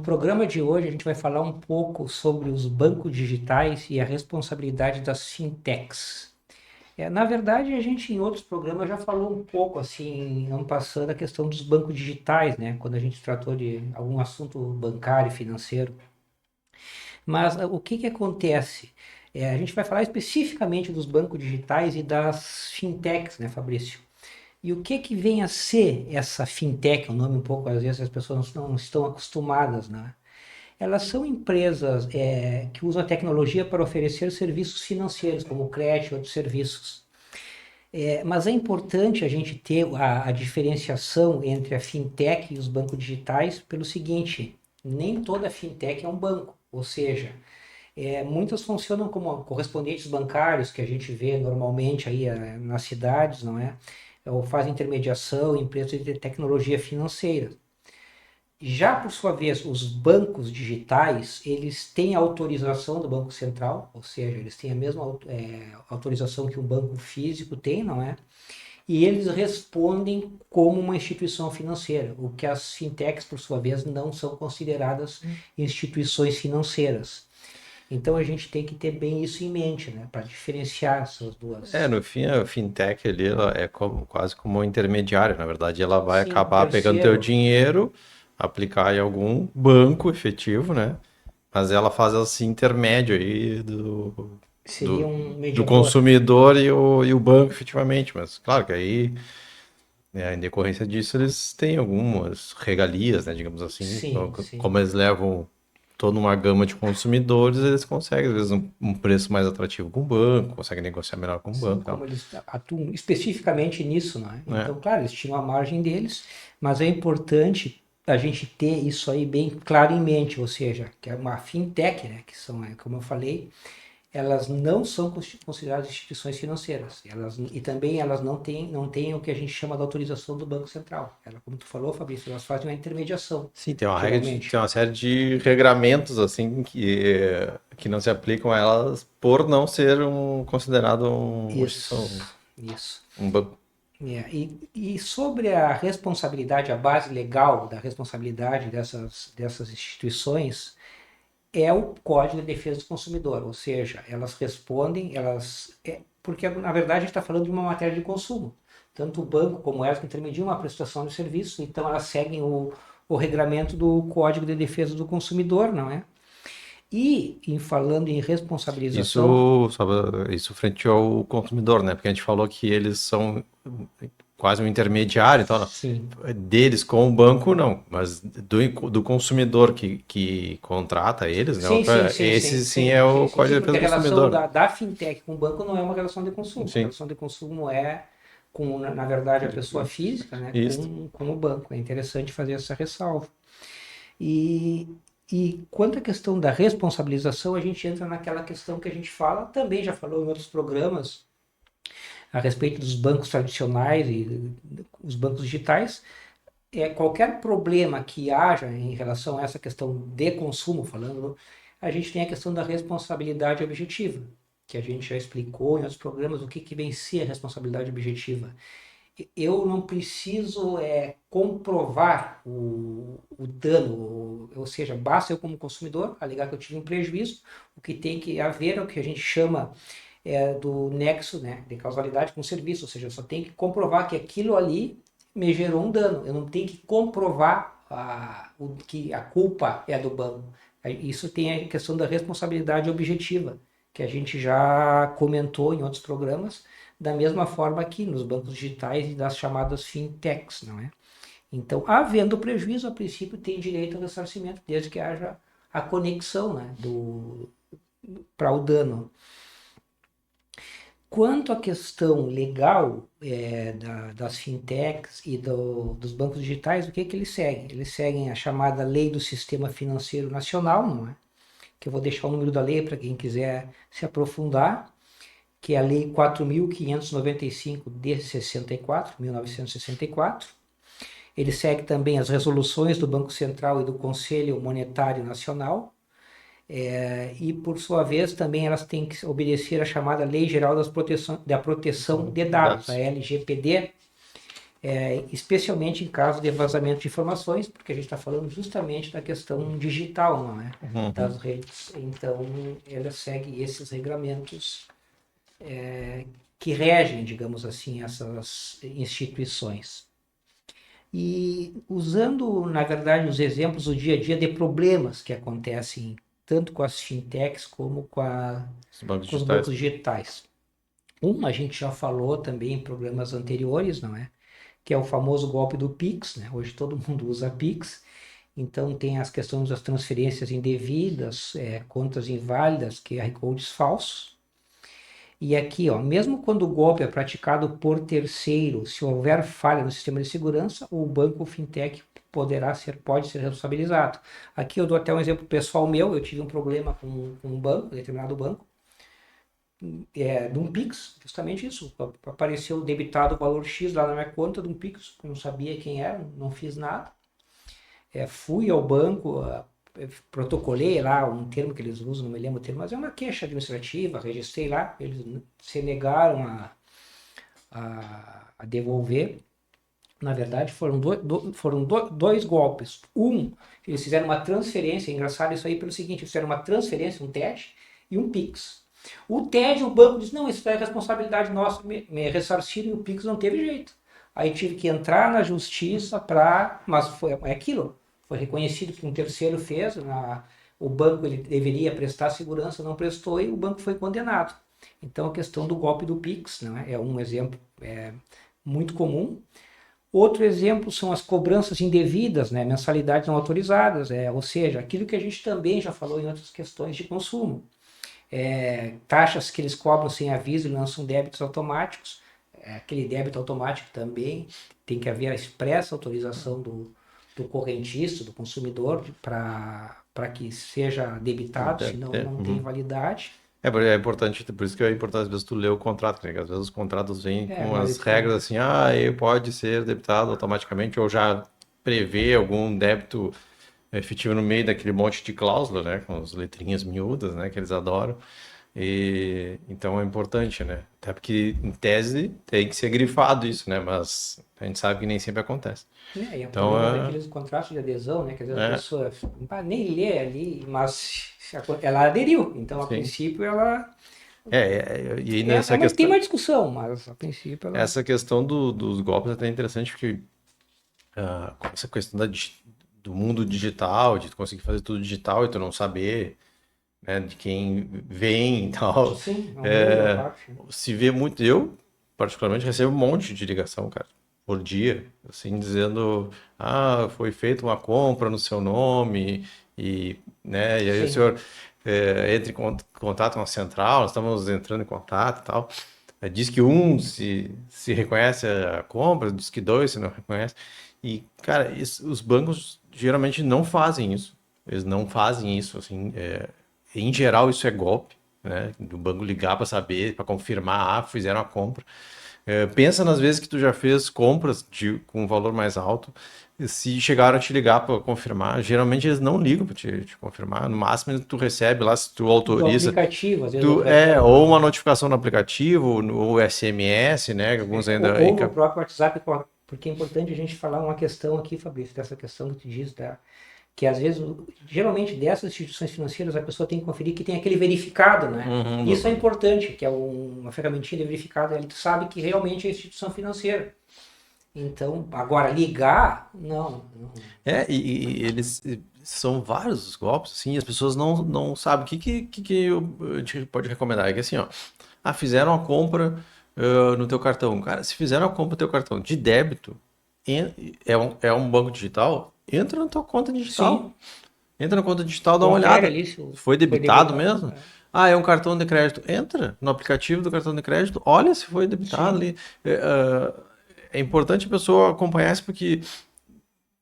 programa de hoje a gente vai falar um pouco sobre os bancos digitais e a responsabilidade das fintechs. Na verdade, a gente em outros programas já falou um pouco, assim, ano passado, a questão dos bancos digitais, né? Quando a gente tratou de algum assunto bancário, financeiro. Mas o que que acontece? A gente vai falar especificamente dos bancos digitais e das fintechs, né, Fabrício? E o que que vem a ser essa fintech? O nome um pouco, às vezes as pessoas não estão acostumadas, né? Elas são empresas que usam a tecnologia para oferecer serviços financeiros, como crédito e outros serviços. Mas é importante a gente ter a diferenciação entre a fintech e os bancos digitais pelo seguinte: nem toda fintech é um banco, ou seja, muitas funcionam como correspondentes bancários que a gente vê normalmente aí nas cidades, não é? Ou fazem intermediação, empresas de tecnologia financeira. Já por sua vez, os bancos digitais, eles têm a autorização do Banco Central, ou seja, eles têm a mesma autorização que um banco físico tem, não é? E eles respondem como uma instituição financeira, o que as fintechs, por sua vez, não são consideradas instituições financeiras. Então a gente tem que ter bem isso em mente, né, para diferenciar essas duas. No fim, a fintech ali, ela é quase como um intermediário. Na verdade, ela vai Sim, um acabar pegando teu terceiro dinheiro, aplicar em algum banco efetivo, né? Mas ela faz esse intermédio aí seria do, um do mediador. consumidor e o banco, efetivamente. Mas, claro que aí, né, em decorrência disso, eles têm algumas regalias, né? Digamos assim. Sim, sim. Como eles levam toda uma gama de consumidores, eles conseguem, às vezes, um preço mais atrativo com o banco, conseguem negociar melhor com o Sim, banco e como tal. eles atuam especificamente nisso, né? É. Então, claro, eles tiram a margem deles, mas é importante a gente ter isso aí bem claro em mente, ou seja, que é uma fintech, né? Que são, como eu falei, elas não são consideradas instituições financeiras. E também elas não têm o que a gente chama de autorização do Banco Central. Ela, como tu falou, Fabrício, elas fazem uma intermediação, Sim, tem uma regra tem geralmente. uma série de regramentos assim que não se aplicam a elas por não ser considerado Isso, isso. um banco. E sobre a responsabilidade, a base legal da responsabilidade dessas instituições é o Código de Defesa do Consumidor, ou seja, elas respondem, porque na verdade a gente está falando de uma matéria de consumo. Tanto o banco como elas que intermediam a prestação de serviço, então elas seguem o regramento do Código de Defesa do Consumidor, não é? E falando em responsabilização, Isso frente ao consumidor, né? Porque a gente falou que eles são quase um intermediário, então não. sim, Deles com o banco não, mas do consumidor que contrata eles, né? sim, sim, sim, sim, Esse sim sim, é sim, o sim, Código sim, de Defesa porque a do relação Consumidor. da fintech com o banco não é uma relação de consumo. A Sim, relação de consumo é com, na verdade, a pessoa física, né, isso. com o banco. É interessante fazer essa ressalva. E, e quanto à questão da responsabilização, a gente entra naquela questão que a gente fala, também já falou em outros programas, a respeito dos bancos tradicionais e os bancos digitais. Qualquer problema que haja em relação a essa questão de consumo, falando, a gente tem a questão da responsabilidade objetiva, que a gente já explicou em outros programas o que, que vem ser a responsabilidade objetiva. Eu não preciso comprovar o dano, ou seja, basta eu como consumidor alegar que eu tive um prejuízo, o que tem que haver é o que a gente chama do nexo, né, de causalidade com o serviço, ou seja, eu só tenho que comprovar que aquilo ali me gerou um dano, eu não tenho que comprovar que a culpa é do banco. Isso tem a questão da responsabilidade objetiva, que a gente já comentou em outros programas, da mesma forma que nos bancos digitais e das chamadas fintechs, não é? Então, havendo prejuízo, a princípio tem direito ao ressarcimento, desde que haja a conexão, né, para o dano. Quanto à questão legal das fintechs e dos bancos digitais, o que eles seguem? Eles seguem a chamada Lei do Sistema Financeiro Nacional, não é? Que eu vou deixar o número da lei para quem quiser se aprofundar, que é a Lei 4.595 de 64, 1964. Ele segue também as resoluções do Banco Central e do Conselho Monetário Nacional, e, por sua vez, também elas têm que obedecer à chamada Lei Geral da Proteção de Dados, a Dados. LGPD, especialmente em caso de vazamento de informações, porque a gente está falando justamente da questão digital, não é? Uhum. Das redes. Então, ela segue esses regramentos que regem, digamos assim, essas instituições. E usando, na verdade, os exemplos do dia a dia de problemas que acontecem tanto com as fintechs como Os bancos com os bancos digitais. digitais. A gente já falou também em programas anteriores, não é? Que é o famoso golpe do Pix, né? Hoje todo mundo usa Pix, então tem as questões das transferências indevidas, contas inválidas, QR codes falsos. E aqui, ó, mesmo quando o golpe é praticado por terceiro, se houver falha no sistema de segurança, o banco fintech pode ser responsabilizado. Aqui eu dou até um exemplo pessoal meu, eu tive um problema com um banco, um determinado banco, de um Pix, justamente isso. Apareceu debitado o valor X lá na minha conta de um Pix, eu não sabia quem era, não fiz nada. Fui ao banco, protocolei lá um termo que eles usam, não me lembro o termo, mas é uma queixa administrativa, registrei lá, eles se negaram a devolver. Na verdade, foram dois golpes. Eles fizeram uma transferência, engraçado isso aí pelo seguinte, eles fizeram uma transferência, um TED e um PIX. O TED, o banco disse, não, isso é responsabilidade nossa, me ressarciram e o PIX não teve jeito. Aí tive que entrar na justiça mas é aquilo, foi reconhecido que um terceiro fez, o banco ele deveria prestar segurança, não prestou e o banco foi condenado. Então a questão do golpe do PIX, né, é um exemplo muito comum. Outro exemplo são as cobranças indevidas, né, mensalidades não autorizadas, ou seja, aquilo que a gente também já falou em outras questões de consumo. Taxas que eles cobram sem aviso e lançam débitos automáticos. Aquele débito automático também tem que haver a expressa autorização do correntista, do consumidor, para que seja debitado, Deve senão ter. não tem Uhum. validade. É importante, por isso que é importante às vezes tu ler o contrato, né? Que às vezes os contratos vêm com Mas as regras assim, ele pode ser debitado automaticamente, ou já prevê algum débito efetivo no meio daquele monte de cláusula, né? Com as letrinhas miúdas, né? Que eles adoram. E então é importante, né? Até porque em tese tem que ser grifado isso, né? Mas a gente sabe que nem sempre acontece. E é o Então problema daqueles contratos de adesão, né? Que às vezes a é, pessoa nem lê ali, mas ela aderiu. Então, a sim. princípio, ela. E aí nessa Tem questão, uma discussão, mas a princípio ela. essa questão dos golpes é até interessante porque com essa questão do mundo digital, de tu conseguir fazer tudo digital e tu não saber, né, de quem vem e tal, Sim, é um mundo à é, parte. se vê muito. Eu, particularmente, recebo um monte de ligação, cara, por dia, assim, dizendo: foi feita uma compra no seu nome, e aí o Sim. senhor entra em contato com a central, nós estamos entrando em contato e tal. Diz que um se reconhece a compra, diz que dois se não reconhece. E, cara, os bancos geralmente não fazem isso. Eles não fazem isso, assim. Em geral, isso é golpe, né? Do banco ligar para saber, para confirmar, fizeram a compra. Pensa nas vezes que tu já fez compras com um valor mais alto. Se chegaram a te ligar para confirmar, geralmente eles não ligam para te confirmar. No máximo, tu recebe lá, se tu Do autoriza, aplicativo, às vezes oferece ou uma notificação no aplicativo, ou SMS, né? Que alguns ainda ou no próprio WhatsApp, porque é importante a gente falar uma questão aqui, Fabrício, dessa questão que tu diz, tá? Que às vezes, geralmente dessas instituições financeiras, a pessoa tem que conferir que tem aquele verificado, né? Isso é importante, que é uma ferramentinha de verificado, ali tu sabe que realmente é instituição financeira. Então, agora ligar, não. E eles são vários os golpes, assim, as pessoas não sabem o a gente pode recomendar. É que assim, ó, fizeram a compra no teu cartão. Cara, se fizeram a compra no teu cartão de débito, é um banco digital, entra na tua conta digital. Sim, Entra na conta digital, dá uma confere olhada. ali se Foi foi debitado debitado. mesmo? É um cartão de crédito. Entra no aplicativo do cartão de crédito, olha se foi debitado Sim, ali. É importante a pessoa acompanhar isso porque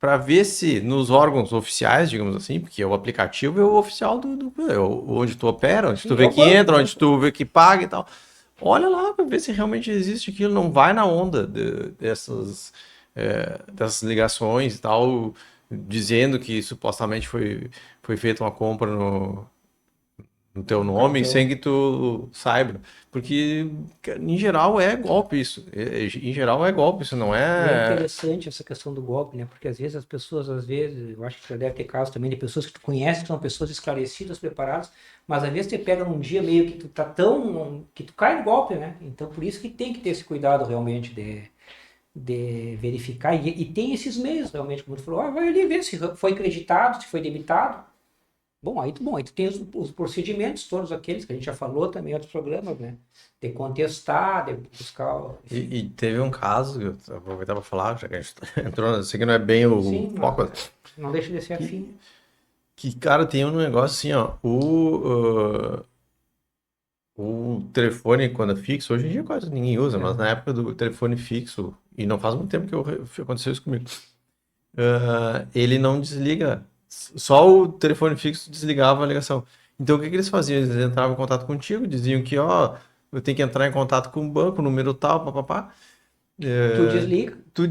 para ver se nos órgãos oficiais, digamos assim, porque o aplicativo é o oficial onde tu opera, onde tu sim, é vê o que banco, entra, onde banco. tu vê que paga e tal. Olha lá para ver se realmente existe aquilo, não vai na onda dessas ligações e tal, dizendo que supostamente foi feita uma compra no teu nome cartão. sem que tu saiba. Porque, em geral, é golpe isso. Em geral, é golpe. Isso não E é é. interessante essa questão do golpe, né? Porque às vezes as pessoas, às vezes, eu acho que já deve ter casos também de pessoas que tu conhece, que são pessoas esclarecidas, preparadas, mas às vezes você pega num dia meio que tu tá tão, que tu cai no golpe, né? Então por isso que tem que ter esse cuidado realmente de verificar. E tem esses meios realmente, como tu falou, vai ali ver se foi creditado, se foi debitado. Bom, aí tu tem os procedimentos, todos aqueles que a gente já falou também em outros programas, né? De contestar, de buscar, enfim. E teve um caso, eu vou aproveitar para falar, já que a gente entrou, eu sei que não é bem o Sim, mas foco, não deixa de ser que, afim. cara, tem um negócio assim, ó, o telefone quando é fixo, hoje em dia quase ninguém usa, mas na Aham. época do telefone fixo, e não faz muito tempo que aconteceu isso comigo, ele não desliga, só o telefone fixo desligava a ligação. Então o que que eles faziam? Eles entravam em contato contigo, diziam que, ó, eu tenho que entrar em contato com o banco, número tal, papapá. Tu É, desliga tu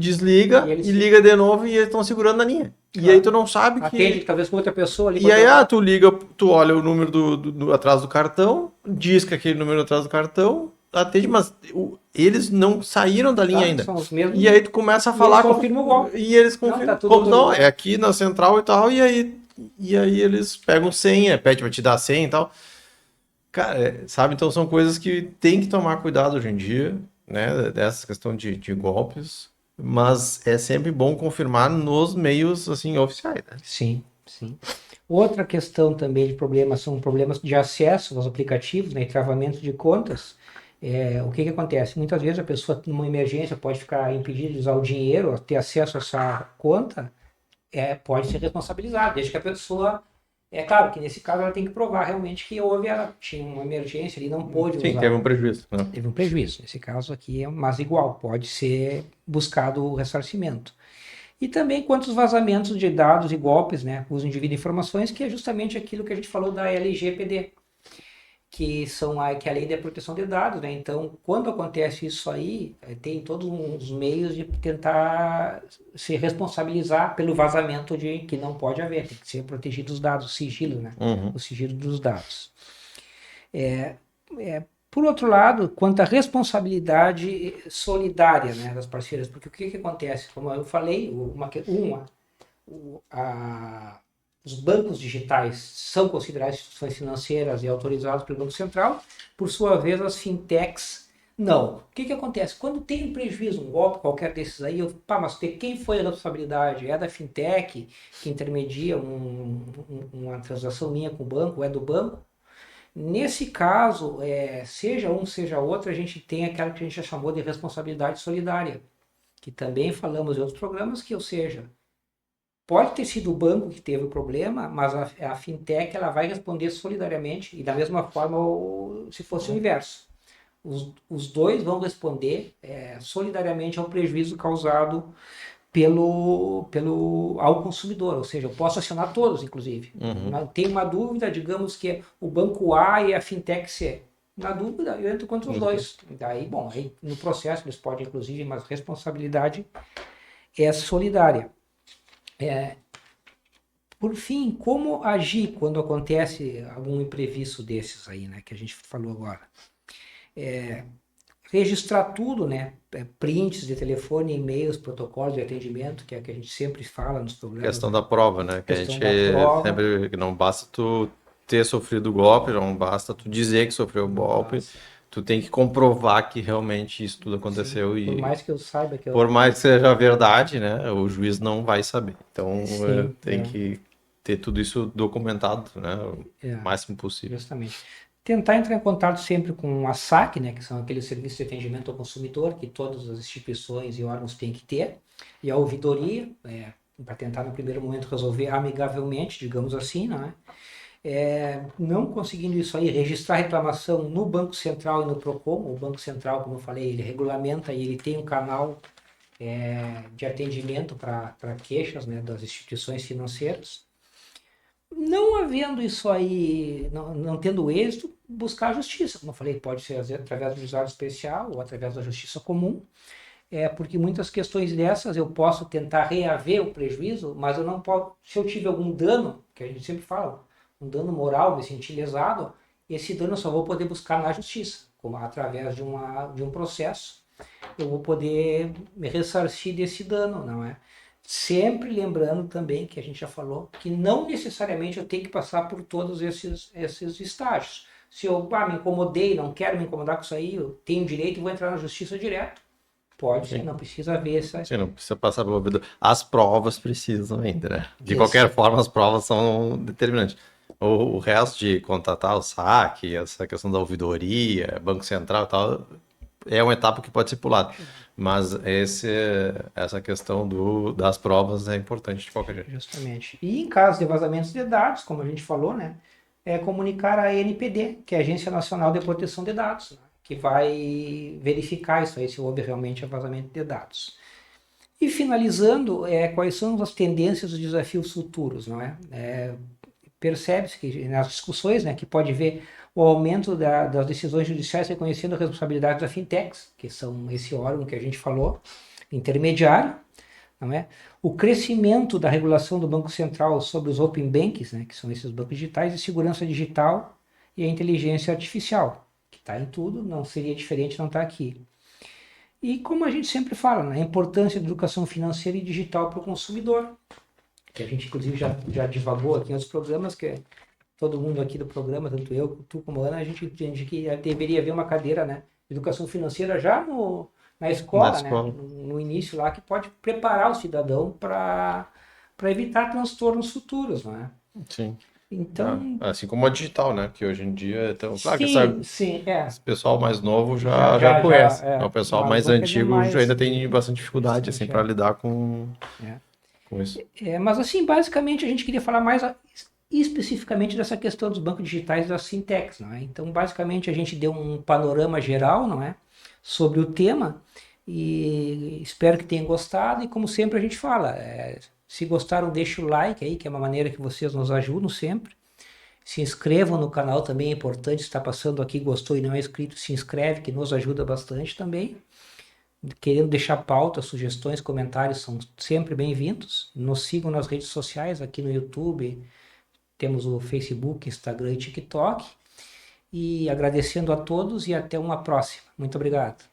e desliga eles e liga de novo e eles estão segurando na linha. E aí tu claro, não sabe atende que. talvez com outra pessoa ali com E outro aí, horário. tu liga, tu olha o número atrás do cartão, diz que aquele número atrás do cartão, atende, mas eles não saíram da linha Tá? ainda. São os E aí mesmos tu começa a e eles falar como. confirmam o golpe. E eles Não, tá confirmam. tudo Como não, é autorizado. aqui na central e tal, e aí eles pegam senha, pede pra te dar senha e tal. Cara, sabe? Então são coisas que tem que tomar cuidado hoje em dia, né? Dessa questão de golpes. Mas é sempre bom confirmar nos meios, assim, oficiais, né? Sim, sim. Outra questão também de problemas são problemas de acesso aos aplicativos, né, e travamento de contas. O que que acontece? Muitas vezes a pessoa, numa emergência, pode ficar impedida de usar o dinheiro, ter acesso a essa conta, pode ser responsabilizada, desde que a pessoa. É claro que nesse caso ela tem que provar realmente que ela tinha uma emergência e não pôde Sim, teve usar. um prejuízo, né? Teve um prejuízo. Nesse caso aqui, mas igual, pode ser buscado o ressarcimento. E também quantos vazamentos de dados e golpes, né? Uso indevido de informações, que é justamente aquilo que a gente falou da LGPD, que é a Lei da Proteção de Dados, né? Então, quando acontece isso aí, tem todos uns meios de tentar se responsabilizar pelo vazamento de que não pode haver, tem que ser protegido os dados, o sigilo, né? O Uhum. sigilo dos dados. Por outro lado, quanto à responsabilidade solidária, né, das parceiras, porque o que que acontece? Como eu falei, os bancos digitais são considerados instituições financeiras e autorizados pelo Banco Central, por sua vez, as fintechs não. O que que acontece? Quando tem um prejuízo, um golpe qualquer desses aí, mas quem foi a responsabilidade? É da fintech que intermedia uma transação minha com o banco, é do banco? Nesse caso, seja um, seja outro, a gente tem aquela que a gente já chamou de responsabilidade solidária, que também falamos em outros programas, ou seja, pode ter sido o banco que teve o problema, mas a fintech ela vai responder solidariamente e da mesma forma se fosse o inverso. Os dois vão responder solidariamente ao prejuízo causado ao consumidor, ou seja, eu posso acionar todos, inclusive. Uhum. Tem uma dúvida, digamos que é o banco A e a fintech C. Na dúvida, eu entro contra os Os dois. dois. Daí, bom, aí no processo eles podem, inclusive, mas responsabilidade é solidária. Por fim, como agir quando acontece algum imprevisto desses aí, né, que a gente falou agora? Registrar tudo, né? Prints de telefone, e-mails, protocolos de atendimento, que é o que a gente sempre fala nos programas, Questão né? da prova, né? Que a Questão gente da prova. sempre. Não basta tu ter sofrido o golpe, não basta tu dizer que sofreu o golpe. Mas, Tu tem que comprovar que realmente isso tudo sim, aconteceu por e mais que eu saiba que eu. por mais que seja verdade, né? O juiz não vai saber. Então Sim, tem que ter tudo isso documentado, né? O é, máximo possível. justamente. Tentar entrar em contato sempre com a SAC, né, que são aqueles serviços de atendimento ao consumidor que todas as instituições e órgãos têm que ter, e a ouvidoria, para tentar no primeiro momento resolver amigavelmente, digamos assim, né? Não conseguindo isso aí, registrar reclamação no Banco Central e no PROCON. O Banco Central, como eu falei, ele regulamenta e ele tem um canal de atendimento para queixas, né, das instituições financeiras. Não havendo isso aí, não tendo êxito, buscar a justiça. Como eu falei, pode ser através do juizado especial ou através da justiça comum, porque muitas questões dessas eu posso tentar reaver o prejuízo, mas eu não posso, se eu tive algum dano, que a gente sempre fala, um dano moral, me senti lesado, esse dano eu só vou poder buscar na justiça, como através de um processo, eu vou poder me ressarcir desse dano, não é? Sempre lembrando também, que a gente já falou, que não necessariamente eu tenho que passar por todos esses estágios. Se eu me incomodei, não quero me incomodar com isso aí, eu tenho direito e vou entrar na justiça direto. Pode ser, Sim. não precisa ver essa. Sim, não precisa passar pelo ouvido. As provas precisam ainda, né? De Isso. qualquer forma, as provas são determinantes. O resto de contratar o saque, essa questão da ouvidoria, Banco Central e tal, é uma etapa que pode ser pulada. Mas essa questão das provas é importante de qualquer jeito. Justamente. E em caso de vazamentos de dados, como a gente falou, né, é comunicar a ANPD, que é a Agência Nacional de Proteção de Dados, né, que vai verificar isso aí, se houve realmente vazamento de dados. E finalizando, quais são as tendências e desafios futuros, não é? Percebe-se que nas discussões, né, que pode ver o aumento das decisões judiciais reconhecendo a responsabilidade das fintechs, que são esse órgão que a gente falou, intermediário, não é? O crescimento da regulação do Banco Central sobre os open banks, né, que são esses bancos digitais, e segurança digital e a inteligência artificial, que está em tudo, não seria diferente não estar aqui. E como a gente sempre fala, né, a importância da educação financeira e digital para o consumidor, que a gente inclusive já divagou aqui em outros programas, que todo mundo aqui do programa, tanto eu, tu como a Ana, a gente entende que deveria haver uma cadeira, né, de educação financeira já na Na escola, né, escola. no início lá, que pode preparar o cidadão para evitar transtornos futuros, não é? Sim. Então, Assim como a digital, né? Que hoje em dia, então, claro que sim, sim, esse pessoal mais novo já, já já, já, conhece. O pessoal mas mais não quer dizer antigo já mais, ainda tem bastante dificuldade assim justamente, para lidar é. com isso. Mas assim, basicamente a gente queria falar mais especificamente dessa questão dos bancos digitais e das fintechs, não é? Então, basicamente a gente deu um panorama geral, não é, sobre o tema e espero que tenham gostado e como sempre a gente fala, se gostaram deixa o like aí, que é uma maneira que vocês nos ajudam sempre. Se inscrevam no canal também, é importante, se está passando aqui, gostou e não é inscrito, se inscreve, que nos ajuda bastante também. Querendo deixar pauta, sugestões, comentários são sempre bem-vindos. Nos sigam nas redes sociais, aqui no YouTube, temos o Facebook, Instagram e TikTok. E agradecendo a todos e até uma próxima. Muito obrigado.